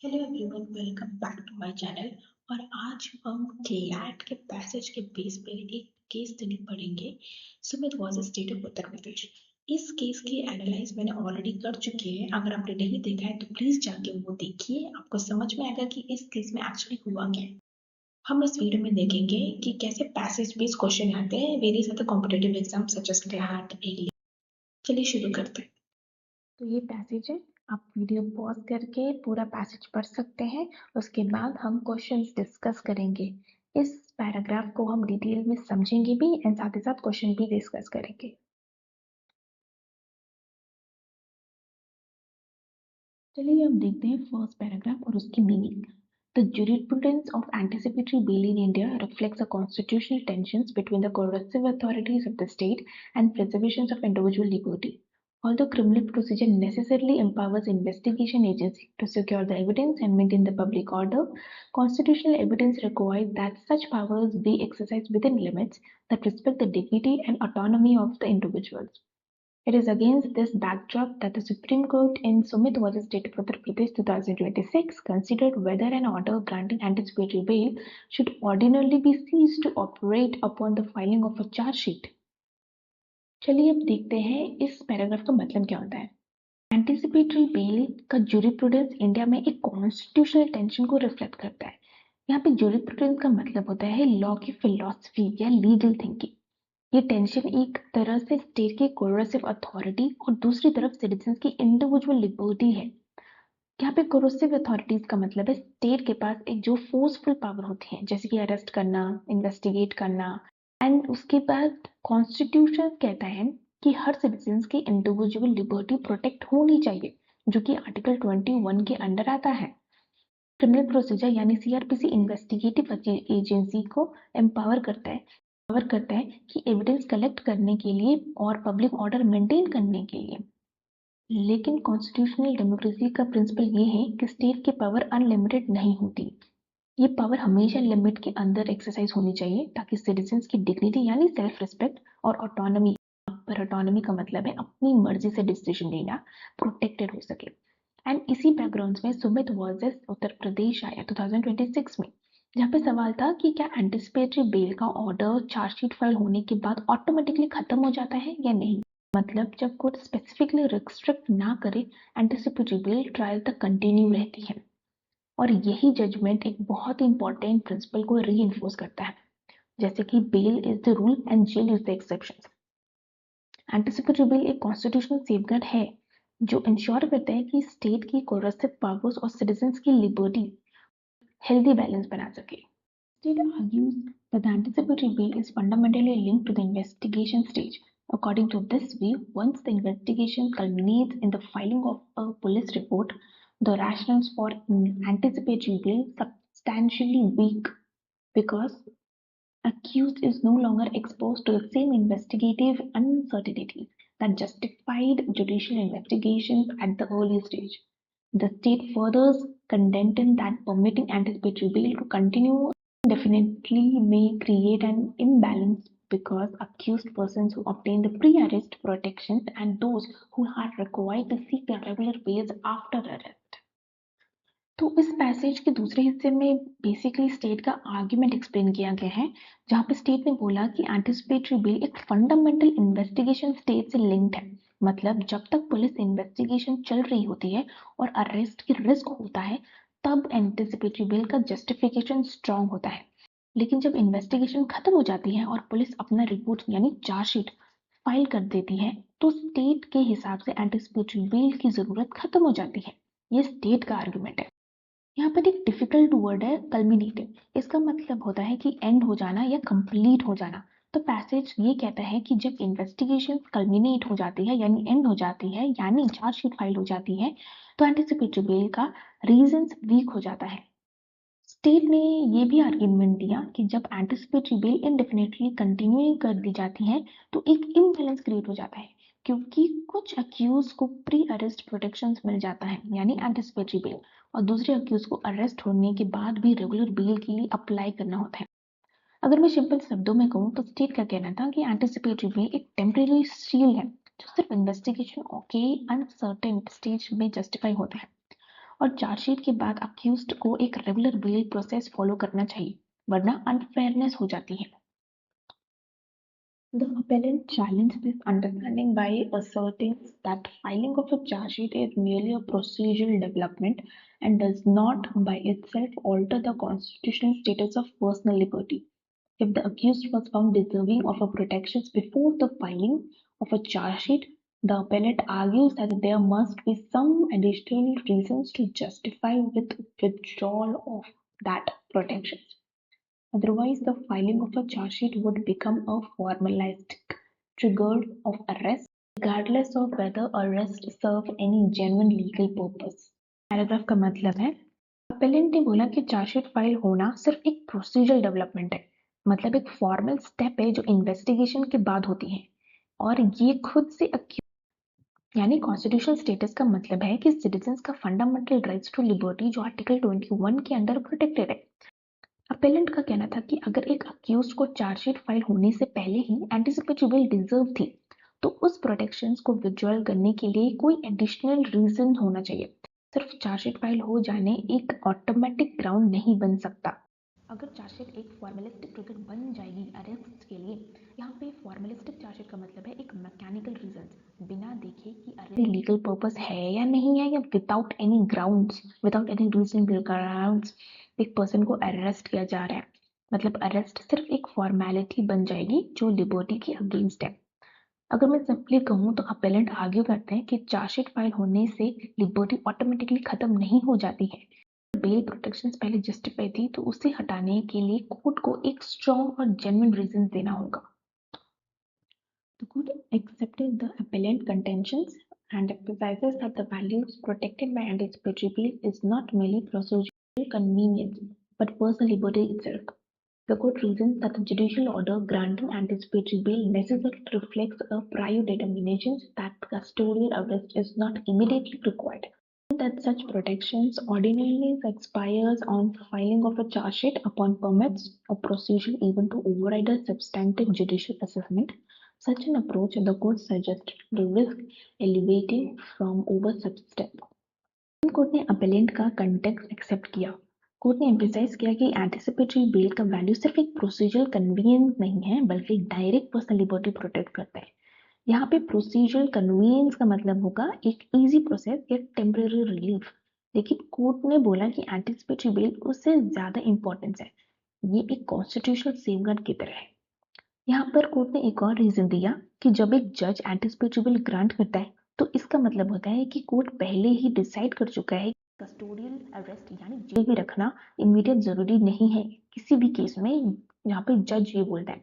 Hello everyone, welcome back to my channel. और आज हम क्लैट के पैसेज के बेस पे एक केस स्टडी पढ़ेंगे। Sumit was state of Uttar Pradesh. इस केस की एनालाइज मैंने ऑलरेडी कर चुकी है। अगर आपने नहीं देखा है तो प्लीज जाके वो देखिए, आपको समझ में आएगा कि इस केस में एक्चुअली हुआ क्या है। हम इस वीडियो में देखेंगे कि कैसे पैसेज बेस्ड क्वेश्चन आते हैं various other competitive exam such as CLAT. चलिए शुरू करते हैं। तो ये पैसेज है, आप वीडियो पॉज करके पूरा पैसेज पढ़ सकते हैं। उसके बाद हम क्वेश्चंस डिस्कस करेंगे। इस पैराग्राफ को हम डिटेल में समझेंगे भी एंड साथ ही साथ क्वेश्चन भी डिस्कस करेंगे। चलिए अब देखते हैं फर्स्ट पैराग्राफ और उसकी meaning. The jurisprudence of anticipatory bail in India reflects the constitutional tensions between the coercive authorities of the state and preservation of individual liberty. Although criminal procedure necessarily empowers investigation agency to secure the evidence and maintain the public order, constitutional evidence requires that such powers be exercised within limits that respect the dignity and autonomy of the individuals. It is against this backdrop that the Supreme Court in Sumit vs. State of Uttar Pradesh 2026 considered whether an order granting anticipatory bail should ordinarily be ceased to operate upon the filing of a charge sheet. चलिए अब देखते हैं इस paragraph का मतलब क्या होता है। एंटिसिपेटरी बेल का ज्यूरिप्रूडेंस इंडिया में एक कॉन्स्टिट्यूशनल टेंशन को रिफ्लेक्ट करता है। यहाँ पे ज्यूरिप्रूडेंस का मतलब होता है लॉ की फिलॉसफी या लीगल थिंकिंग। ये टेंशन एक तरह से स्टेट की कोर्सिव अथॉरिटी और दूसरी तरफ सिटीजंस की इंडिविजुअल लिबर्टी है। यहाँ पे कोर्सिव अथॉरिटीज का मतलब है स्टेट के पास एक जो फोर्सफुल पावर होती है, जैसे कि अरेस्ट करना, इन्वेस्टिगेट करना। एंड उसके बाद कॉन्स्टिट्यूशन कहता है कि हर सिटीजन की इंडिविजुअल लिबर्टी प्रोटेक्ट होनी चाहिए, जो कि आर्टिकल 21 के अंडर आता है। क्रिमिनल प्रोसीजर यानी सीआरपीसी इन्वेस्टिगेटिव एजेंसी को एम्पावर करता है कि एविडेंस कलेक्ट करने के लिए और पब्लिक ऑर्डर मेंटेन करने के लिए। लेकिन कॉन्स्टिट्यूशनल डेमोक्रेसी का प्रिंसिपल ये है कि स्टेट की पावर अनलिमिटेड नहीं होती। ये पावर हमेशा लिमिट के अंदर एक्सरसाइज होनी चाहिए ताकि सिटीजन्स की डिग्निटी यानी सेल्फ रिस्पेक्ट और ऑटोनॉमी, पर ऑटोनॉमी का मतलब है अपनी मर्जी से डिसीजन लेना, प्रोटेक्टेड हो सके। एंड इसी बैकग्राउंड में सुमित वर्सेस उत्तर प्रदेश आया 2026 में, जहाँ पे सवाल था कि क्या एंटिसिपेटरी बेल का ऑर्डर चार्जशीट फाइल होने के बाद ऑटोमेटिकली खत्म हो जाता है या नहीं। मतलब जब कोर्ट स्पेसिफिकली रिस्ट्रिक्ट ना करे, एंटिसिपेटरी बेल ट्रायल तक कंटिन्यू रहती है। और यही जजमेंट एक बहुत ही इंपॉर्टेंट प्रिंसिपल को रीइंफोर्स करता है, जैसे कि bail is the rule and jail is the exception. Anticipatory bail एक कॉन्स्टिट्यूशनल सेफगार्ड है जो इंश्योर करता है कि स्टेट की कोर्सिव पावर्स और सिटीजंस की लिबर्टी हेल्दी बैलेंस बना सके। State argues that the anticipatory bail is fundamentally linked to the investigation stage. According to this view, once the investigation culminates in the filing of a police report, the rationales for anticipatory bail substantially weak because accused is no longer exposed to the same investigative uncertainties that justified judicial investigations at the early stage. The state further contended that permitting anticipatory bail to continue definitely may create an imbalance because accused persons who obtain the pre-arrest protections and those who are required to seek the regular bails after arrest. तो इस passage के दूसरे हिस्से में basically state का argument explain किया गया है, जहाँ पे स्टेट ने बोला कि एंटिसिपेटरी बेल एक फंडामेंटल इन्वेस्टिगेशन स्टेज से लिंक्ड है। मतलब जब तक पुलिस इन्वेस्टिगेशन चल रही होती है और अरेस्ट की रिस्क होता है, तब एंटिसिपेटरी बेल का जस्टिफिकेशन स्ट्रांग होता है। लेकिन जब इन्वेस्टिगेशन खत्म हो जाती है और पुलिस अपना रिपोर्ट यानी चार्जशीट फाइल कर देती है, तो स्टेट के हिसाब से एंटिसिपेटरी बेल की जरूरत खत्म हो जाती है। ये स्टेट का आर्ग्यूमेंट है। यहाँ पर एक डिफिकल्ट वर्ड है कल्मिनेटिव। इसका मतलब होता है कि एंड हो जाना या कंप्लीट हो जाना। तो पैसेज ये कहता है कि जब इन्वेस्टिगेशन कल्मिनेट हो जाती है यानी एंड हो जाती है, यानी चार्जशीट फाइल हो जाती है, तो एंटिसिपेटरी बेल का रीजंस वीक हो जाता है। स्टेट ने ये भी आर्ग्यूमेंट दिया कि जब एंटिसिपेटरी बेल इनडेफिनेटली कंटिन्यू कर दी जाती है तो एक इम्बैलेंस क्रिएट हो जाता है, क्योंकि कुछ अक्यूज को प्री अरेस्ट प्रोटेक्शन मिल जाता है यानी एंटिसिपेटरी बेल, और दूसरे अक्यूज को अरेस्ट होने के बाद भी रेगुलर बेल के लिए अप्लाई करना होता है। अगर मैं सिंपल शब्दों में कहूँ तो स्टेट का कहना था कि एंटिसिपेटरी बेल एक टेम्परेरी शील्ड है जो सिर्फ इन्वेस्टिगेशन के अनसर्टेन स्टेज में जस्टिफाई होता है। और चार्जशीट के बाद अक्यूज्ड को एक रेगुलर बेल प्रोसेस फॉलो करना चाहिए, वरना अनफेयरनेस हो जाती है। The appellant challenged this understanding by asserting that filing of a charge sheet is merely a procedural development and does not by itself alter the constitutional status of personal liberty. If the accused was found deserving of a protections before the filing of a charge sheet, the appellant argues that there must be some additional reasons to justify with withdrawal of that protections. Otherwise, the filing of a charge sheet would become a formalistic trigger of arrest, regardless of whether arrest serve any genuine legal purpose. Paragraph का मतलब है, appellant ने बोला कि chargesheet file होना सिर्फ एक procedural development है, मतलब एक फॉर्मल स्टेप है जो इन्वेस्टिगेशन के बाद होती है, और ये खुद से यानी कॉन्स्टिट्यूशनल स्टेटस का मतलब है कि सिटीजन्स का फंडामेंटल राइट्स टू लिबर्टी जो आर्टिकल 21 के अंडर प्रोटेक्टेड है। अपेलेंट का कहना था कि अगर एक अक्यूज्ड को चार्जशीट फाइल होने से पहले ही एंटिसिपेटरी बेल डिजर्व थी, तो उस प्रोटेक्शंस को विड्रॉल करने के लिए कोई एडिशनल रीजन होना चाहिए। सिर्फ चार्जशीट फाइल हो जाने एक ऑटोमेटिक ग्राउंड नहीं बन सकता। अगर चार्जशीट एक फॉर्मलिस्टिक ट्रिगर बन जाएगी अरेस्ट के लिए, यहाँ पे फॉर्मलिस्टिक चार्जशीट का मतलब है एक मैकेनिकल रीजन, बिना देखे कि अरेस्ट लीगल पर्पस है या नहीं है, या without any grounds, without any reasonable grounds एक पर्सन को अरेस्ट किया जा रहा है, मतलब अरेस्ट सिर्फ एक फॉर्मेलिटी बन जाएगी जो लिबर्टी के अगेंस्ट है। अगर मैं सिंपली कहूँ तो अपेलेंट आर्ग्यू करते हैं कि चार्जशीट फाइल होने से लिबर्टी ऑटोमेटिकली खत्म नहीं हो जाती है। बेल प्रोटेक्शंस पहले जस्टिफाई थी, तो उसे हटाने के लिए कोर्ट को एक स्ट्रॉन्ग और जेन्युइन रीजन देना होगा। The court accepted the appellant contentions and emphasizes that the values protected by anticipatory bail is not merely procedural convenience but personal liberty itself. The court reasons that the judicial order granting anticipatory bail necessarily reflects a prior determination that custodial arrest is not immediately required. That such protections ordinarily expires on filing of a charge sheet upon permits or procedural even to override a substantive judicial assessment. Such an approach, the court suggested, to risk elevating from over substance. Court ने appellant का context accept किया। Court ने emphasise किया कि anticipatory bell का value सिर्फ एक procedural convenience नहीं है, बल्कि एक डायरेक्ट पर्सनल लिबर्टी प्रोटेक्ट करता है। यहाँ पे प्रोसीजरल कन्वीनियंस का मतलब होगा एक इजी प्रोसेस या टेम्पररी रिलीफ, लेकिन कोर्ट ने बोला कि एंटिसिपेटरी बेल उससे ज्यादा इंपॉर्टेंस है, ये एक कॉन्स्टिट्यूशनल सेफगार्ड की तरह है। यहाँ पर कोर्ट ने एक और रीजन दिया कि जब एक जज एंटिसिपेटरी बेल ग्रांट करता है, तो इसका मतलब होता है कि कोर्ट पहले ही डिसाइड कर चुका है कि कस्टोडियल अरेस्ट यानी जेल में रखना इमीडिएट जरूरी नहीं है किसी भी केस में। यहाँ पे जज ये बोलता है,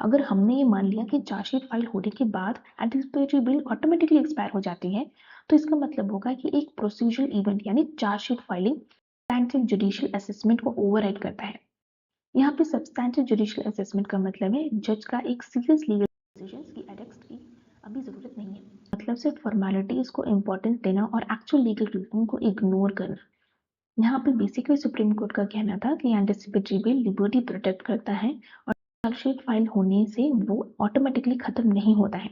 अगर हमने ये मान लिया कि चार्जशीट फाइल होने के बाद एंटिसिपेटरी बेल ऑटोमेटिकली एक्सपायर हो जाती है, तो इसका मतलब होगा कि एक प्रोसीजरल इवेंट यानी chargesheet filing substantive judicial assessment को ओवरराइड करता है। यहाँ पे सब्सटैंटिव जुडिशियल असेसमेंट का मतलब है जज का एक सीरियस लीगल डिसीजंस की अरेस्ट की अभी जरूरत नहीं है, मतलब सिर्फ फॉर्मेलिटीज को इंपॉर्टेंस देना और एक्चुअल लीगल रीजन को इग्नोर करना। यहाँ पे बेसिकली सुप्रीम कोर्ट का कहना था कि एंटिसिपेटरी बेल लिबर्टी प्रोटेक्ट करता है और चार्जशीट फाइल होने से वो ऑटोमेटिकली खत्म नहीं होता है।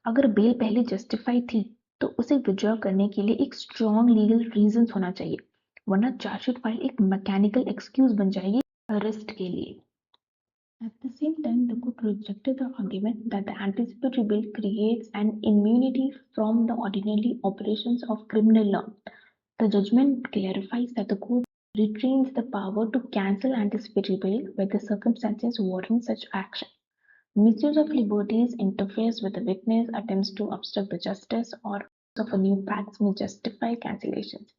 अगर बेल पहले जस्टिफाई थी, तो उसे विड्रॉ करने के लिए एक स्ट्रॉन्ग लीगल रीजन होना चाहिए, वरना चार्जशीट फाइल एक मैकेनिकल एक्सक्यूज बन जाएगी अरेस्ट के लिए। At the same time, the court rejected the argument that the anticipatory bail creates an immunity from the ordinary operations of criminal law. The judgment clarifies that the court retains the power to cancel anticipatory bail where the circumstances warrant such action. Misuse of liberties interferes with the witness, attempts to obstruct the justice, or of a new facts may justify cancellations.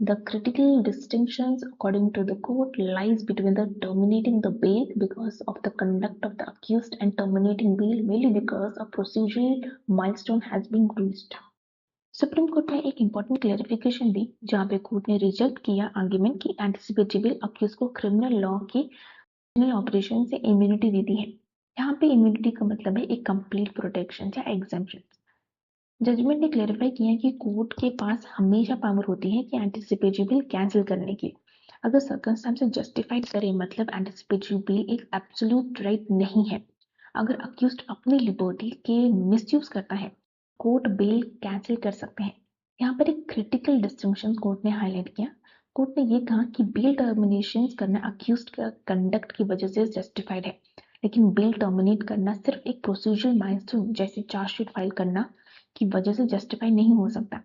The critical distinctions, according to the court, lies between the terminating the bail because of the conduct of the accused and terminating bail merely because a procedural milestone has been reached. Supreme court ने एक important clarification दी, जहाँ पे court ने reject किया argument कि anticipatory bell accused को criminal law की operation से इम्यूनिटी देती है। यहाँ पे इम्यूनिटी का मतलब है एक कंप्लीट प्रोटेक्शन या एग्जेम्पशन। जजमेंट ने क्लेरिफाई किया कि कोर्ट के पास हमेशा पावर होती है कि एंटिसिपेटरी बेल कैंसिल करने की, अगर सर्कमस्टेंसेस जस्टिफाइड करे, मतलब एंटिसिपेटरी बेल एक एब्सोल्यूट राइट नहीं है। अगर अक्यूज्ड अपनी लिबर्टी के मिसयूज करता है, कोर्ट बेल कैंसिल कर सकते हैं। यहाँ पर एक क्रिटिकल डिस्टिंक्शन कोर्ट ने हाईलाइट किया। कोर्ट ने ये कहा कि बेल टर्मिनेशन करना अक्यूज्ड का कंडक्ट की वजह से जस्टिफाइड है, लेकिन बेल टर्मिनेट करना सिर्फ एक प्रोसीजरल माइलस्टोन जैसे चार्जशीट फाइल करना की वजह से जस्टिफाई नहीं हो सकता।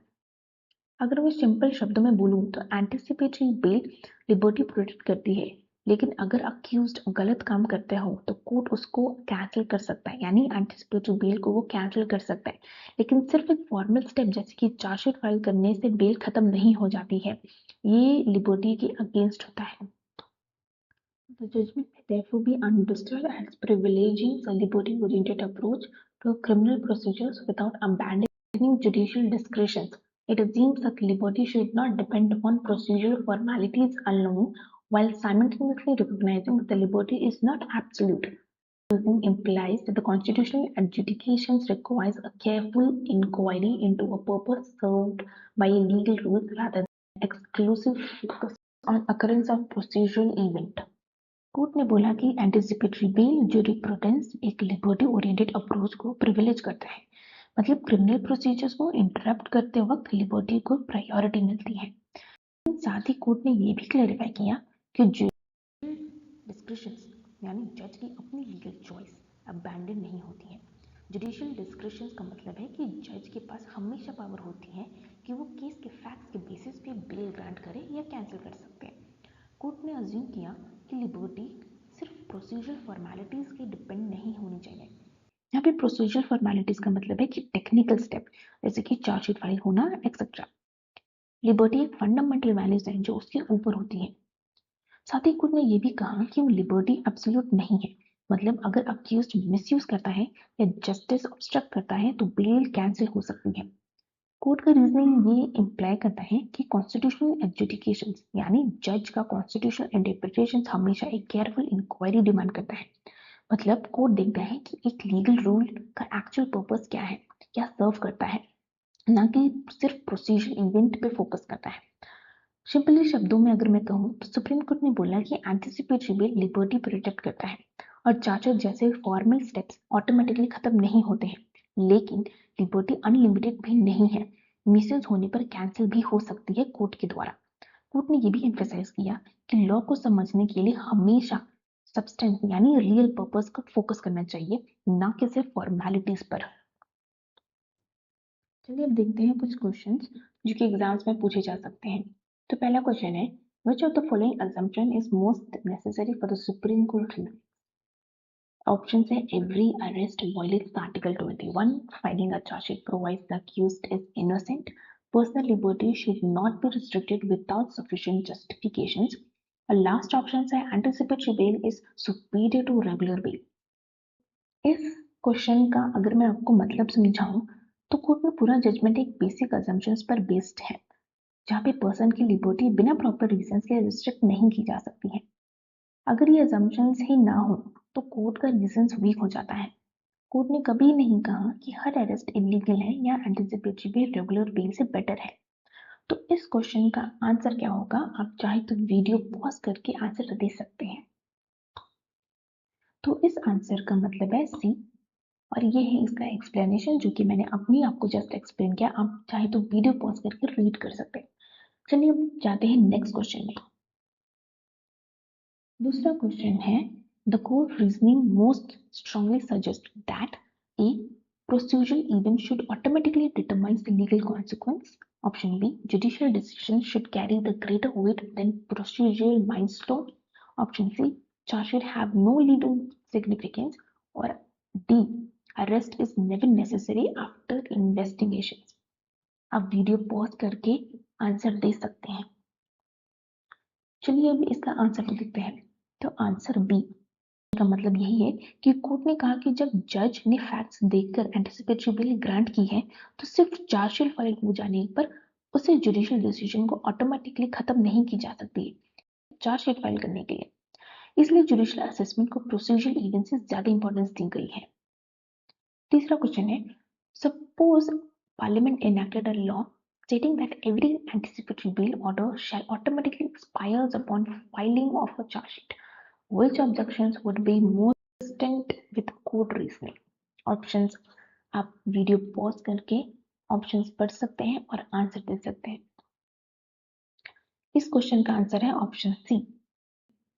अगर मैं सिंपल शब्दों में बोलूं तो एंटिसिपेटरी बेल लिबर्टी प्रोटेक्ट करती है, लेकिन अगर अक्यूज्ड गलत काम करते हो तो कोर्ट उसको कैंसिल कर सकता है, यानी एंटिसिपेटरी बेल को वो कैंसिल कर सकता है। लेकिन सिर्फ एक फॉर्मल स्टेप जैसे कि चार्जशीट फाइल करने से बेल खत्म नहीं हो जाती है, ये लिबर्टी के अगेंस्ट होता है। The judgment may therefore be understood as privileging a liberty-oriented approach to criminal procedures without abandoning judicial discretion. It assumes that liberty should not depend upon procedural formalities alone, while simultaneously recognizing that the liberty is not absolute. Reasoning implies that the constitutional adjudications requires a careful inquiry into a purpose served by a legal rule rather than exclusive focus on occurrence of procedural event. Court ने बोला कि anticipatory bell jurisprudence एक liberty oriented approach को privilege करता है, मतलब criminal procedures को interrupt करते वक्त लिबर्टी को प्रायोरिटी मिलती है। साथ ही कोर्ट ने यह भी क्लैरिफाई किया कि डिस्क्रिशंस यानी जज की अपनी लीगल चॉइस अबैंडन नहीं होती है। जुडिशियल डिस्क्रिशंस का मतलब है कि जज के पास हमेशा पावर होती है कि वो केस के फैक्ट्स के बेसिस पे बेल ग्रांट करे या कैंसिल कर सकते हैं। कोर्ट ने अज्यूम किया कि लिबर्टी सिर्फ प्रोसीजरल फॉर्मेलिटीज के डिपेंड नहीं होनी चाहिए। यहाँ पे प्रोसीजरल फॉर्मेलिटीज का मतलब है कि टेक्निकल स्टेप जैसे कि चार्जशीट फाइल होना एक्सेट्रा। लिबर्टी एक फंडामेंटल वैल्यूज है जो उसके ऊपर होती है। साथ ही कोर्ट ने यह भी कहा कि वो लिबर्टी एब्सोल्यूट नहीं है, मतलब अगर अक्यूज्ड मिसयूज करता है या जस्टिस ऑब्स्ट्रक्ट करता है तो बेल कैंसिल हो सकती है। कोर्ट का रीजनिंग ये इम्प्लाई करता है कि कॉन्स्टिट्यूशनल एडजुडिकेशंस यानी जज का कॉन्स्टिट्यूशनल इंटरप्रिटेशन हमेशा एक केयरफुल इंक्वायरी डिमांड करता है। मतलब कोर्ट देखता है कि एक लीगल रूल का एक्चुअल पर्पस क्या है, क्या सर्व करता है, ना कि सिर्फ प्रोसीजर इवेंट पे फोकस करता है। सिंपली शब्दों में अगर मैं कहूँ तो सुप्रीम कोर्ट ने बोला कि एंटिसिपेटरी बेल लिबर्टी प्रोटेक्ट करता है और चार्जर जैसे फॉर्मल स्टेप्स ऑटोमेटिकली खत्म नहीं होते हैं, लेकिन लिबर्टी अनलिमिटेड भी नहीं है। मिसयूज होने पर कैंसिल भी हो सकती है कोर्ट के द्वारा। कोर्ट ने यह भी एम्फेसाइज किया कि लॉ को समझने के लिए हमेशा सब्सटेंस यानी रियल पर्पस को फोकस करना चाहिए, ना कि सिर्फ फॉर्मेलिटीज पर। चलिए अब देखते हैं कुछ क्वेश्चंस जो कि एग्जाम्स में पूछे जा सकते हैं। तो पहला क्वेश्चन है, which of the following assumption is most necessary for the Supreme Court rule? Options है every arrest violates Article 21, filing a charge sheet provides the accused is innocent, personal liberty should not be restricted without sufficient justifications, और last option है anticipatory bail is superior to regular bail। इस question का अगर मैं आपको मतलब समझाऊं तो कोर्ट में पूरा जजमेंट एक बेसिक अजम्पशंस पर बेस्ड है, जहाँ पे पर्सन की लिबर्टी बिना प्रॉपर रीजंस के रिस्ट्रिक्ट नहीं की जा सकती है। अगर ये अजम्पशंस ही ना हो तो कोर्ट का रीजंस वीक हो जाता है। कोर्ट ने कभी नहीं कहा कि हर अरेस्ट इलीगल है या एंटिसिपेटरी बेल रेगुलर बेल से बेटर है। तो इस क्वेश्चन का आंसर क्या होगा, आप चाहे तो वीडियो पॉज करके आंसर दे सकते हैं। तो इस आंसर का मतलब है सी, और ये है इसका एक्सप्लेनेशन जो कि मैंने अपनी आपको जस्ट एक्सप्लेन किया। आप चाहे तो वीडियो पॉज करके रीड कर सकते हैं। चलिए अब जाते हैं नेक्स्ट क्वेश्चन में। दूसरा क्वेश्चन है, the court reasoning most strongly suggest that A procedural event should automatically determine the legal consequence. Option B, judicial decisions should carry the greater weight than procedural milestone. Option C, charge should have no legal significance. Or D, arrest is never necessary after investigations. आप video pause करके answer दे सकते हैं। चलिए अब इसका answer देखते हैं। तो आंसर बी का मतलब यही है कि कोर्ट ने कहा कि जब जज ने फैक्ट्स देखकर एंटिसिपेटरी बेल ग्रांट की है तो सिर्फ चार्जशीट फाइल हो जाने पर उसे जुडिशियल डिसीजन को ऑटोमेटिकली खत्म नहीं की जा सकती है चार्जशीट फाइल करने के लिए। इसलिए जुडिशियल असेसमेंट को प्रोसीजरल इवेंट से ज्यादा इंपॉर्टेंस दी गई है। तीसरा क्वेश्चन है, suppose parliament enacted a law stating that every anticipatory bail order shall automatically expire upon filing of a charge sheet. Which objections would be more consistent with court reasoning? Options आप video pause करके options पढ़ सकते हैं और answer दे सकते हैं। इस question का आंसर है option C.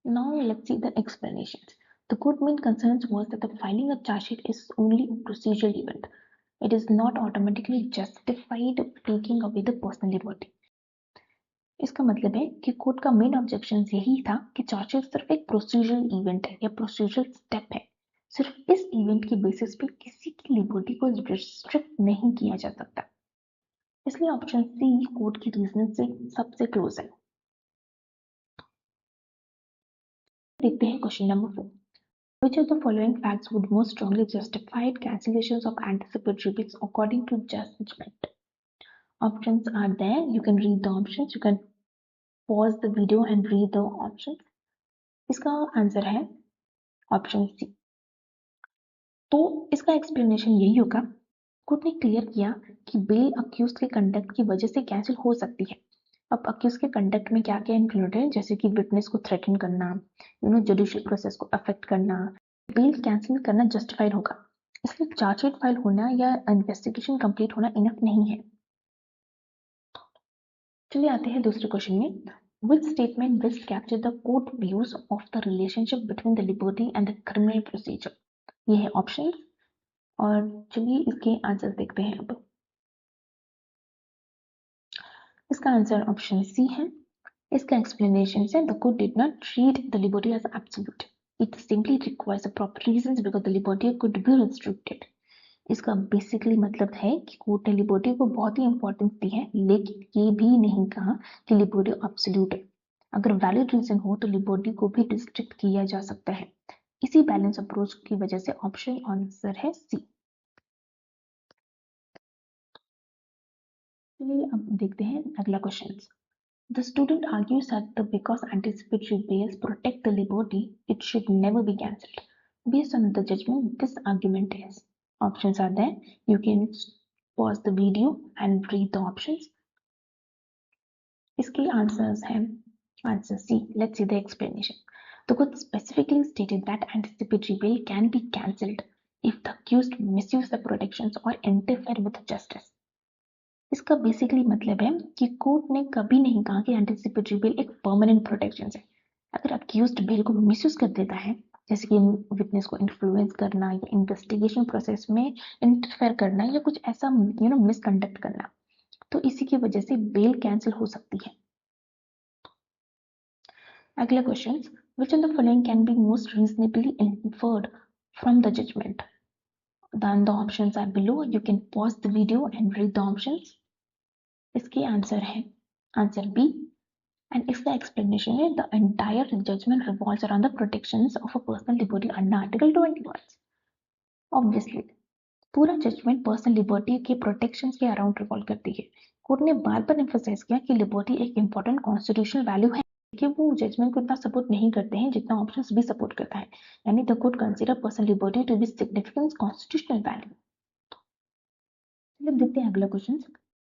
Now let's see the explanations. The court main concerns was that the filing a charge sheet is only a procedural event. It is not automatically justified taking away the personal liberty. इसका मतलब है कि court का main objection यही था कि chargesheet सिर्फ एक प्रोसीजरल इवेंट है या प्रोसीजरल स्टेप है। सिर्फ इस इवेंट की बेसिस पे किसी की लिबर्टी को रिस्ट्रिक्ट नहीं किया जा सकता। इसलिए ऑप्शन सी कोर्ट की रीजनिंग से सबसे क्लोज है। देखते हैं question number 4। Which of the following facts would most strongly justify cancellations of anticipatory bills according to judgment? Options are there. You can read the options. You can pause the video and read the options. इसका answer है option सी। तो इसका explanation यही होगा। Court ने clear किया कि bell accused के कंडक्ट की वजह से कैंसिल हो सकती है। अब अक्यूज के कंडक्ट में क्या क्या इंक्लूड है, जैसे कि विटनेस को थ्रेटन करना, जुडिशियल प्रोसेस को अफेक्ट करना, बेल कैंसिल करना जस्टिफाइड होगा। इसलिए चार्जशीट फाइल होना या इन्वेस्टिगेशन कंप्लीट होना इनफ नहीं है। चलिए आते हैं दूसरे क्वेश्चन में। Which statement best capture the court views of the relationship between the liberty and the criminal procedure? ये है ऑप्शन और चलिए इसके आंसर देखते हैं। अब इसका आंसर ऑप्शन सी है। इसका एक्सप्लेनेशन है the court did not treat the liberty as absolute. It simply requires the proper reasons because the liberty could be restricted. इसका बेसिकली मतलब है कि कोर्ट ने लिबर्टी को बहुत ही इंपॉर्टेंस दी है, लेकिन ये भी नहीं कहा कि लिबर्टी एब्सोल्यूट है। अगर वैलिड रीजन हो तो लिबर्टी को भी रिस्ट्रिक्ट किया जा सकता है। इसी बैलेंस अप्रोच की वजह से ऑप्शन आंसर है सी। चलिए अब देखते हैं अगला question. The student argues that because anticipatory bails protect the liberty, it should never be cancelled. Based on the judgment, this argument is. Options are there. You can pause the video and read the options. इसके answers हैं answer C. Let's see the explanation. The court specifically stated that anticipatory bail can be cancelled if the accused misuse the protections or interfere with justice. इसका basically मतलब है कि court ने कभी नहीं कहा कि एंटीसिपेटरी बेल एक परमानेंट प्रोटेक्शन है। अगर अक्यूज्ड बेल को मिसयूज कर देता है, जैसे कि विटनेस को इन्फ्लुएंस करना या इन्वेस्टिगेशन प्रोसेस में इंटरफेयर करना या कुछ ऐसा मिसकंडक्ट करना, तो इसी की वजह से बेल कैंसिल हो सकती है। अगला question, which of the following can be most reasonably inferred from the judgment? Then the options are below. You can pause the video and read the options. इसके आंसर है आंसर बी एंड इसका explanation है the entire judgment revolves around the protections of a personal liberty under article 21। Obviously पूरा judgment personal liberty के protections के around revolve करती है। Court ने बार बार एम्फसाइज किया कि लिबर्टी एक इंपॉर्टेंट कॉन्स्टिट्यूशनल वैल्यू है कि वो जजमेंट को इतना सपोर्ट नहीं करते हैं जितना ऑप्शंस भी सपोर्ट करता है, यानी the court consider personal liberty to be significant constitutional value. देखते हैं अगला question.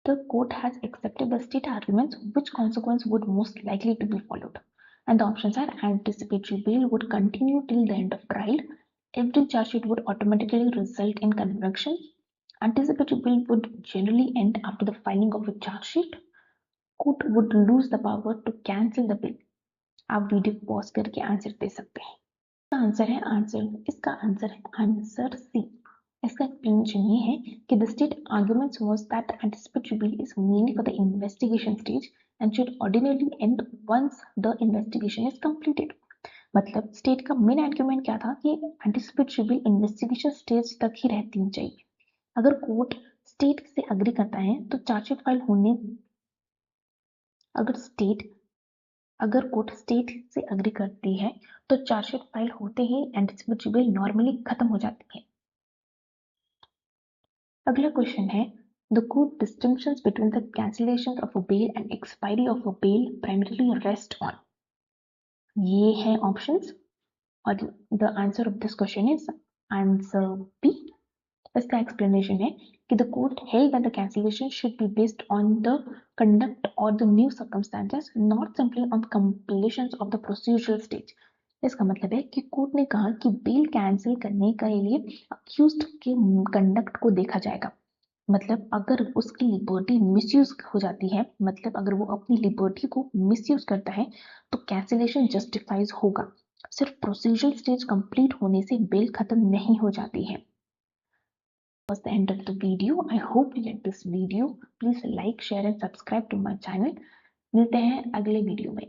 The court has accepted the state arguments. Which consequence would most likely to be followed? And the options are anticipatory bail would continue till the end of trial. Every charge sheet would automatically result in conviction. Anticipatory bail would generally end after the filing of a charge sheet. Court would lose the power to cancel the bill. आप video pause करके answer दे सकते हैं। इसका answer है answer C. इसका explanation ये है कि the state arguments was that anticipatory bail is mainly for the investigation stage and should ordinarily end once the investigation is completed. मतलब स्टेट का मेन आर्ग्यूमेंट क्या था कि एंटिसिपेटरी बिल इन्वेस्टिगेशन स्टेज तक ही रहती चाहिए। अगर कोर्ट स्टेट से अग्री करता है तो चार्जशीट फाइल होने अगर कोर्ट स्टेट से अग्री करती है तो चार्जशीट फाइल होते ही एंटिसिपेटरी बिल नॉर्मली खत्म हो जाती है। अगला क्वेश्चन है the court distinctions between the cancellation of a bail and expiry of a bail primarily rest on. ये है options और the answer of this question is answer B. इसका explanation है कि the court held that the cancellation should be based on the conduct or the new circumstances, not simply on completions of the procedural stage. इसका मतलब है कि court ने कहा कि बेल कैंसिल करने के लिए अक्यूज्ड के कंडक्ट को देखा जाएगा, मतलब अगर उसकी लिबर्टी मिसयूज हो जाती है, मतलब अगर वो अपनी लिबर्टी को मिसयूज करता है तो कैंसिलेशन जस्टिफाइज होगा। सिर्फ प्रोसीजरल स्टेज कंप्लीट होने से बेल खत्म नहीं हो जाती है। Was the end of the video. I hope you like this video. Please like, share and subscribe to my channel. मिलते हैं अगले वीडियो में।